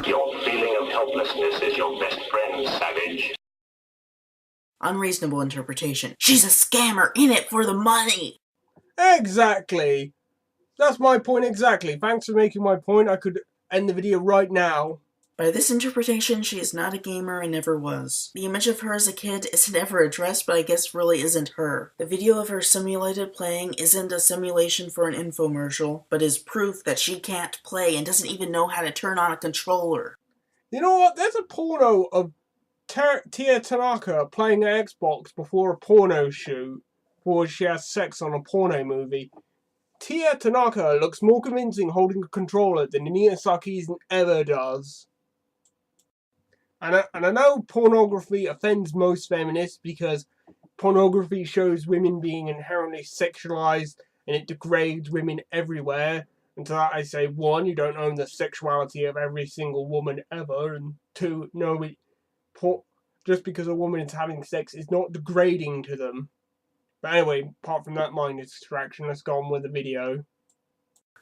Your feeling of helplessness is your best friend, savage. Unreasonable interpretation. She's a scammer in it for the money! Exactly! That's my point exactly. Thanks for making my point. I could end the video right now. By this interpretation, she is not a gamer and never was. The image of her as a kid isn't ever addressed, but I guess really isn't her. The video of her simulated playing isn't a simulation for an infomercial, but is proof that she can't play and doesn't even know how to turn on a controller. You know what? There's a porno of Tia Tanaka playing an Xbox before a porno shoot, before she has sex on a porno movie. Tia Tanaka looks more convincing holding a controller than Anita Sarkeesian ever does. And I know pornography offends most feminists because pornography shows women being inherently sexualized and it degrades women everywhere. And to that I say, 1, you don't own the sexuality of every single woman ever, and 2, no, just because a woman is having sex is not degrading to them. But anyway, apart from that minor distraction, let's go on with the video.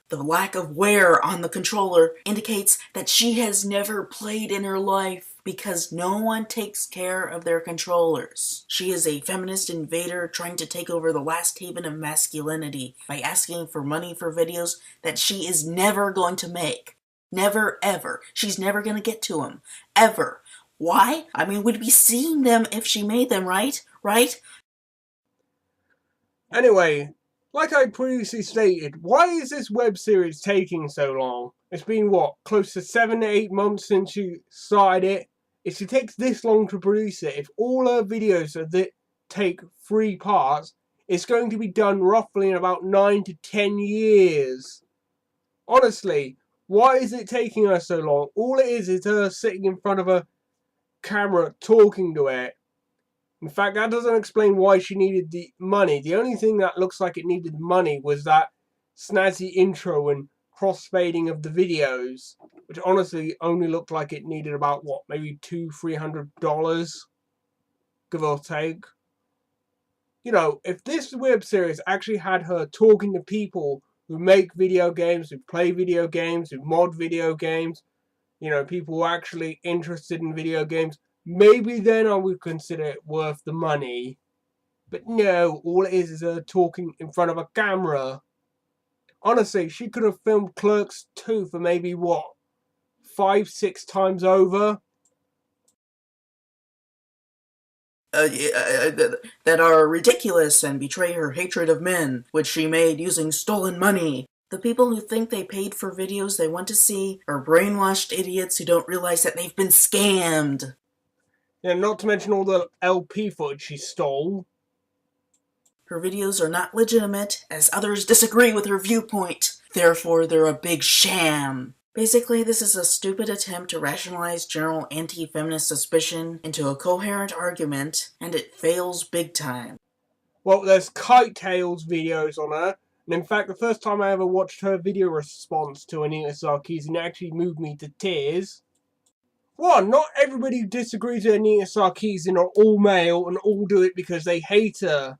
The lack of wear on the controller indicates that she has never played in her life because no one takes care of their controllers. She is a feminist invader trying to take over the last haven of masculinity by asking for money for videos that she is never going to make. Never, ever. She's never going to get to them. Ever. Why? I mean, we'd be seeing them if she made them, right? Right? Anyway, like I previously stated, why is this web series taking so long? It's been, what, close to 7 to 8 months since she started it? If she takes this long to produce it, if all her videos take 3 parts, it's going to be done roughly in about 9 to 10 years. Honestly, why is it taking her so long? All it is her sitting in front of a camera talking to it. In fact, that doesn't explain why she needed the money. The only thing that looks like it needed money was that snazzy intro and cross-fading of the videos, which honestly only looked like it needed about, what, maybe $200-300, give or take. You know, if this web series actually had her talking to people who make video games, who play video games, who mod video games, you know, people who are actually interested in video games, maybe then I would consider it worth the money. But no, all it is her talking in front of a camera. Honestly, she could have filmed Clerks 2 for maybe, what, 5-6 times over? That are ridiculous and betray her hatred of men, which she made using stolen money. The people who think they paid for videos they want to see are brainwashed idiots who don't realize that they've been scammed. Yeah, not to mention all the LP footage she stole. Her videos are not legitimate, as others disagree with her viewpoint. Therefore, they're a big sham. Basically, this is a stupid attempt to rationalize general anti-feminist suspicion into a coherent argument, and it fails big time. Well, there's Kite Tales videos on her, and in fact, the first time I ever watched her video response to Anita Sarkeesian, it actually moved me to tears. 1, not everybody who disagrees with Anita Sarkeesian are all male and all do it because they hate her.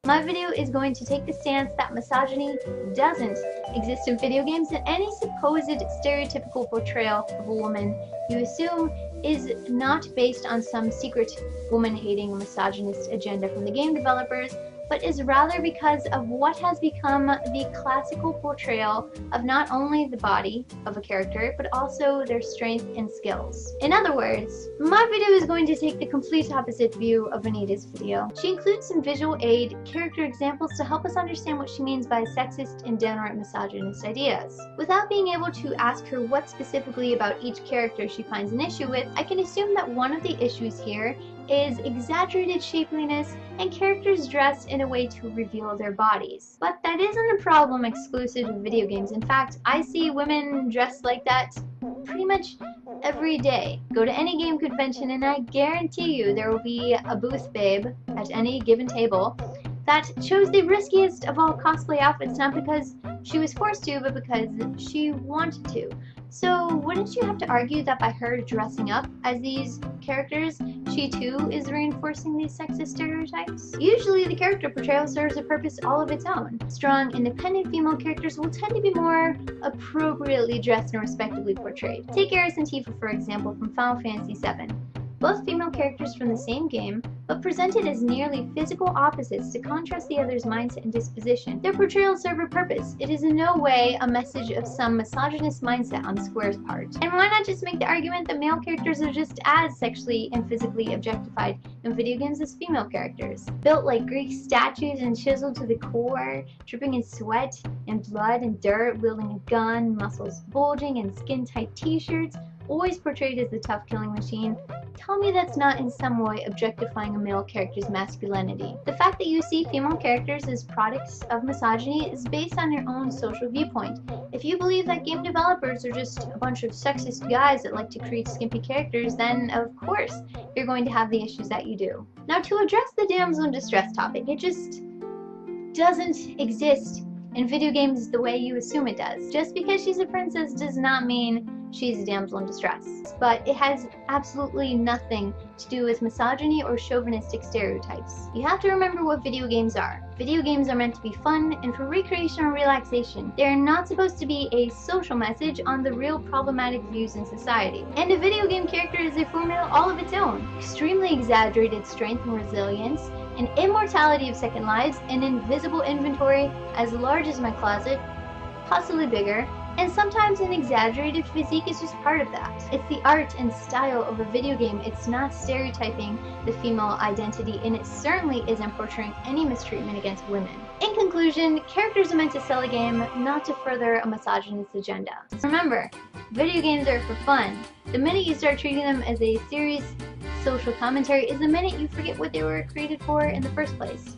My video is going to take the stance that misogyny doesn't exist in video games, and any supposed stereotypical portrayal of a woman you assume is not based on some secret woman-hating misogynist agenda from the game developers, but is rather because of what has become the classical portrayal of not only the body of a character, but also their strength and skills. In other words, my video is going to take the complete opposite view of Anita's video. She includes some visual aid character examples to help us understand what she means by sexist and downright misogynist ideas. Without being able to ask her what specifically about each character she finds an issue with, I can assume that one of the issues here is exaggerated shapeliness and characters dressed in a way to reveal their bodies. But that isn't a problem exclusive to video games. In fact, I see women dressed like that pretty much every day. Go to any game convention and I guarantee you there will be a booth babe at any given table that chose the riskiest of all cosplay outfits, not because she was forced to, but because she wanted to. So wouldn't you have to argue that by her dressing up as these characters, she she too is reinforcing these sexist stereotypes? Usually the character portrayal serves a purpose all of its own. Strong, independent female characters will tend to be more appropriately dressed and respectably portrayed. Take Aerith and Tifa, for example, from Final Fantasy VII. Both female characters from the same game, but presented as nearly physical opposites to contrast the other's mindset and disposition. Their portrayals serve a purpose. It is in no way a message of some misogynist mindset on Square's part. And why not just make the argument that male characters are just as sexually and physically objectified in video games as female characters? Built like Greek statues and chiseled to the core, dripping in sweat and blood and dirt, wielding a gun, muscles bulging and skin-tight t-shirts, always portrayed as the tough killing machine. Tell me that's not in some way objectifying a male character's masculinity. The fact that you see female characters as products of misogyny is based on your own social viewpoint. If you believe that game developers are just a bunch of sexist guys that like to create skimpy characters, then of course you're going to have the issues that you do. Now, to address the damsel in distress topic, it just doesn't exist in video games the way you assume it does. Just because she's a princess does not mean she's a damsel in distress. But it has absolutely nothing to do with misogyny or chauvinistic stereotypes. You have to remember what video games are. Video games are meant to be fun and for recreation or relaxation. They are not supposed to be a social message on the real problematic views in society. And a video game character is a formula all of its own. Extremely exaggerated strength and resilience, an immortality of second lives, an invisible inventory as large as my closet, possibly bigger, and sometimes an exaggerated physique is just part of that. It's the art and style of a video game. It's not stereotyping the female identity, and it certainly isn't portraying any mistreatment against women. In conclusion, characters are meant to sell a game, not to further a misogynist agenda. Remember, video games are for fun. The minute you start treating them as a serious social commentary is the minute you forget what they were created for in the first place.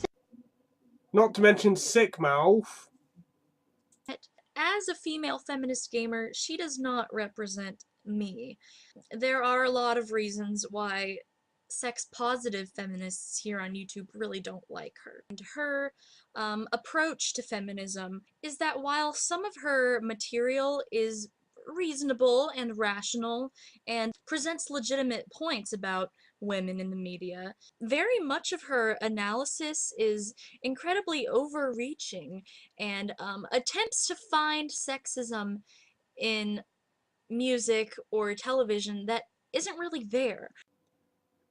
Not to mention sick mouth. As a female feminist gamer, she does not represent me. There are a lot of reasons why sex-positive feminists here on YouTube really don't like her. And her approach to feminism is that while some of her material is reasonable and rational and presents legitimate points about women in the media, very much of her analysis is incredibly overreaching and attempts to find sexism in music or television that isn't really there.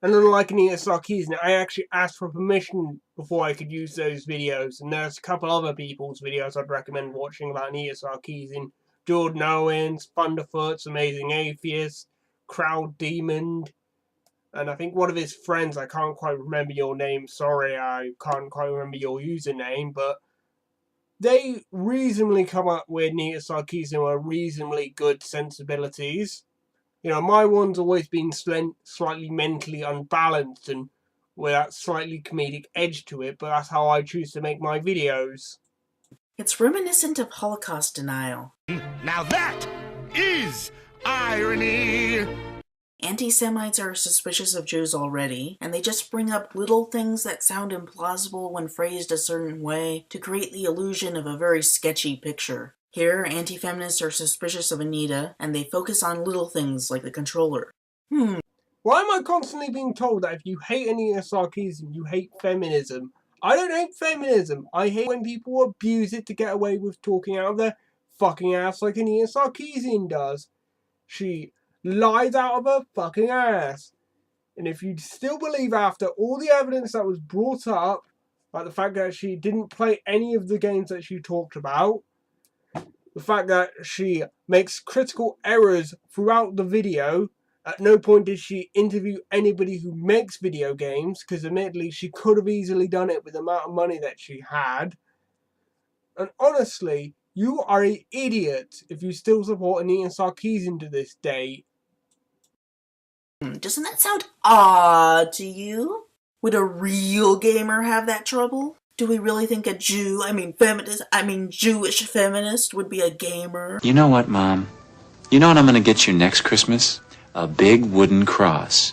And unlike Anita Sarkeesian, I actually asked for permission before I could use those videos, and there's a couple other people's videos I'd recommend watching about Anita Sarkeesian. Jordan Owens, Thunderfoot's Amazing Atheist, Crowd Demon, and I think one of his friends, I can't quite remember your name, sorry, I can't quite remember your username, but they reasonably come up with Anita Sarkeesian with reasonably good sensibilities. You know, my one's always been slightly mentally unbalanced and with that slightly comedic edge to it, but that's how I choose to make my videos. It's reminiscent of Holocaust denial. Now that is irony! Anti-Semites are suspicious of Jews already, and they just bring up little things that sound implausible when phrased a certain way to create the illusion of a very sketchy picture. Here, anti-feminists are suspicious of Anita, and they focus on little things like the controller. Why am I constantly being told that if you hate Anita Sarkeesian, you hate feminism? I don't hate feminism. I hate when people abuse it to get away with talking out of their fucking ass like Anita Sarkeesian does. She lies out of her fucking ass. And if you still believe after all the evidence that was brought up, like the fact that she didn't play any of the games that she talked about, the fact that she makes critical errors throughout the video, at no point did she interview anybody who makes video games, because admittedly she could have easily done it with the amount of money that she had. And honestly, you are an idiot if you still support Anita Sarkeesian to this day. Doesn't that sound odd to you? Would a real gamer have that trouble? Do we really think a Jewish feminist would be a gamer? You know what, Mom? You know what I'm gonna get you next Christmas? A big wooden cross.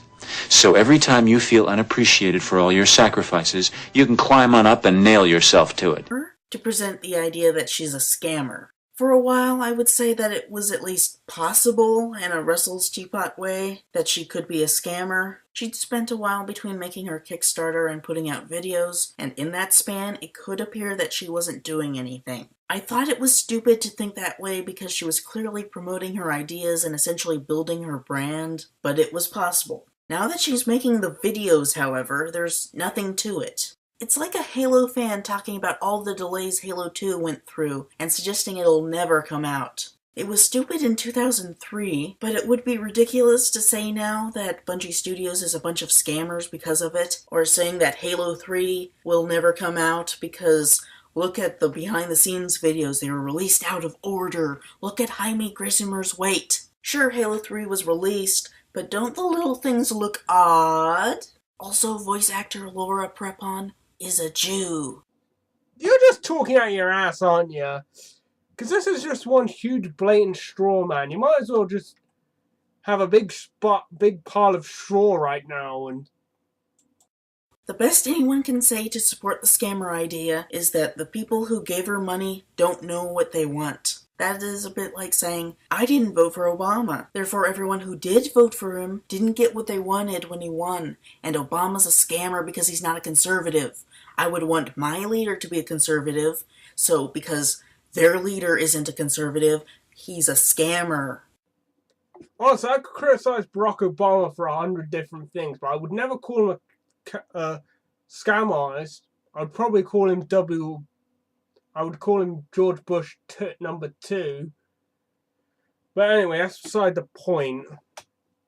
So every time you feel unappreciated for all your sacrifices, you can climb on up and nail yourself to it. To present the idea that she's a scammer. For a while, I would say that it was at least possible in a Russell's Teapot way that she could be a scammer. She'd spent a while between making her Kickstarter and putting out videos, and in that span, it could appear that she wasn't doing anything. I thought it was stupid to think that way because she was clearly promoting her ideas and essentially building her brand, but it was possible. Now that she's making the videos, however, there's nothing to it. It's like a Halo fan talking about all the delays Halo 2 went through and suggesting it'll never come out. It was stupid in 2003, but it would be ridiculous to say now that Bungie Studios is a bunch of scammers because of it, or saying that Halo 3 will never come out because look at the behind-the-scenes videos, they were released out of order. Look at Jaime Grisimer's weight. Sure, Halo 3 was released, but don't the little things look odd? Also, voice actor Laura Prepon is a Jew. You're just talking out your ass, aren't you? Because this is just one huge blatant straw man. You might as well just have a big pile of straw right now. And the best anyone can say to support the scammer idea is that the people who gave her money don't know what they want. That is a bit like saying, I didn't vote for Obama, therefore everyone who did vote for him didn't get what they wanted when he won, and Obama's a scammer because he's not a conservative. I would want my leader to be a conservative, so because their leader isn't a conservative, he's a scammer. Honestly, I could criticize Barack Obama for 100 different things, but I would never call him a scam artist. I would probably call him I would call him George Bush number 2. But anyway, that's beside the point.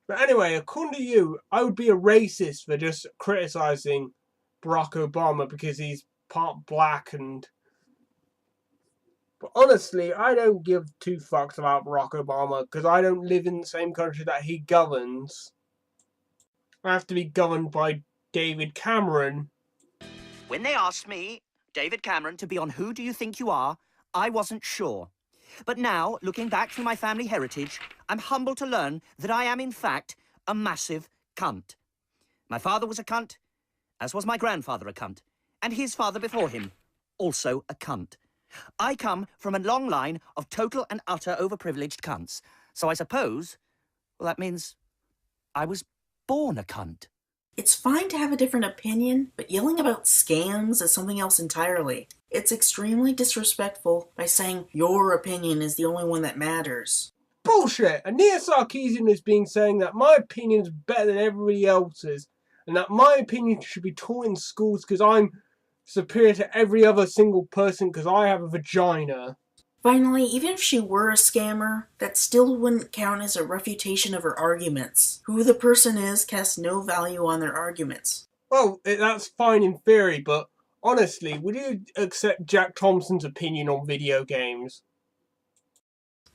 But anyway, according to you, I would be a racist for just criticizing Barack Obama because he's part black and... But honestly, I don't give two fucks about Barack Obama because I don't live in the same country that he governs. I have to be governed by David Cameron. When they asked me, David Cameron, to be on Who Do You Think You Are, I wasn't sure. But now, looking back through my family heritage, I'm humbled to learn that I am, in fact, a massive cunt. My father was a cunt, as was my grandfather a cunt, and his father before him, also a cunt. I come from a long line of total and utter overprivileged cunts, so I suppose, well, that means I was born a cunt. It's fine to have a different opinion, but yelling about scams is something else entirely. It's extremely disrespectful by saying your opinion is the only one that matters. Bullshit! Anita Sarkeesian is saying that my opinion is better than everybody else's, and that my opinion should be taught in schools because I'm superior to every other single person because I have a vagina. Finally, even if she were a scammer, that still wouldn't count as a refutation of her arguments. Who the person is casts no value on their arguments. Well, that's fine in theory, but honestly, would you accept Jack Thompson's opinion on video games?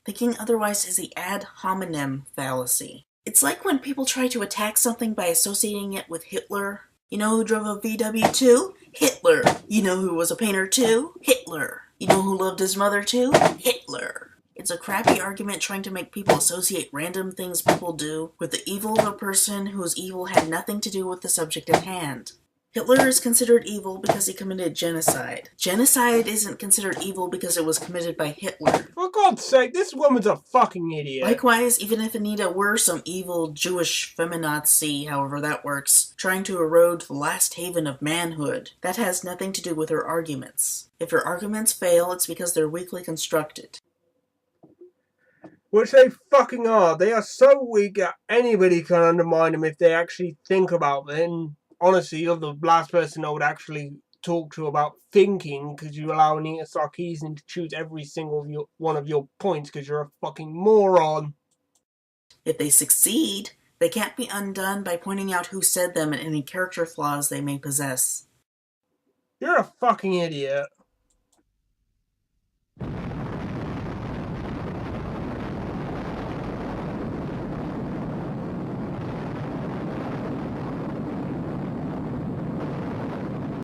Thinking otherwise is the ad hominem fallacy. It's like when people try to attack something by associating it with Hitler. You know who drove a VW too? Hitler. You know who was a painter too? Hitler. You know who loved his mother too? Hitler. It's a crappy argument trying to make people associate random things people do with the evil of a person whose evil had nothing to do with the subject at hand. Hitler is considered evil because he committed genocide. Genocide isn't considered evil because it was committed by Hitler. For God's sake, this woman's a fucking idiot. Likewise, even if Anita were some evil Jewish feminazi, however that works, trying to erode the last haven of manhood, that has nothing to do with her arguments. If her arguments fail, it's because they're weakly constructed. Which they fucking are. They are so weak that anybody can undermine them if they actually think about them. Honestly, you're the last person I would actually talk to about thinking, because you allow Anita Sarkeesian to choose every single one of your points because you're a fucking moron. If they succeed, they can't be undone by pointing out who said them and any character flaws they may possess. You're a fucking idiot.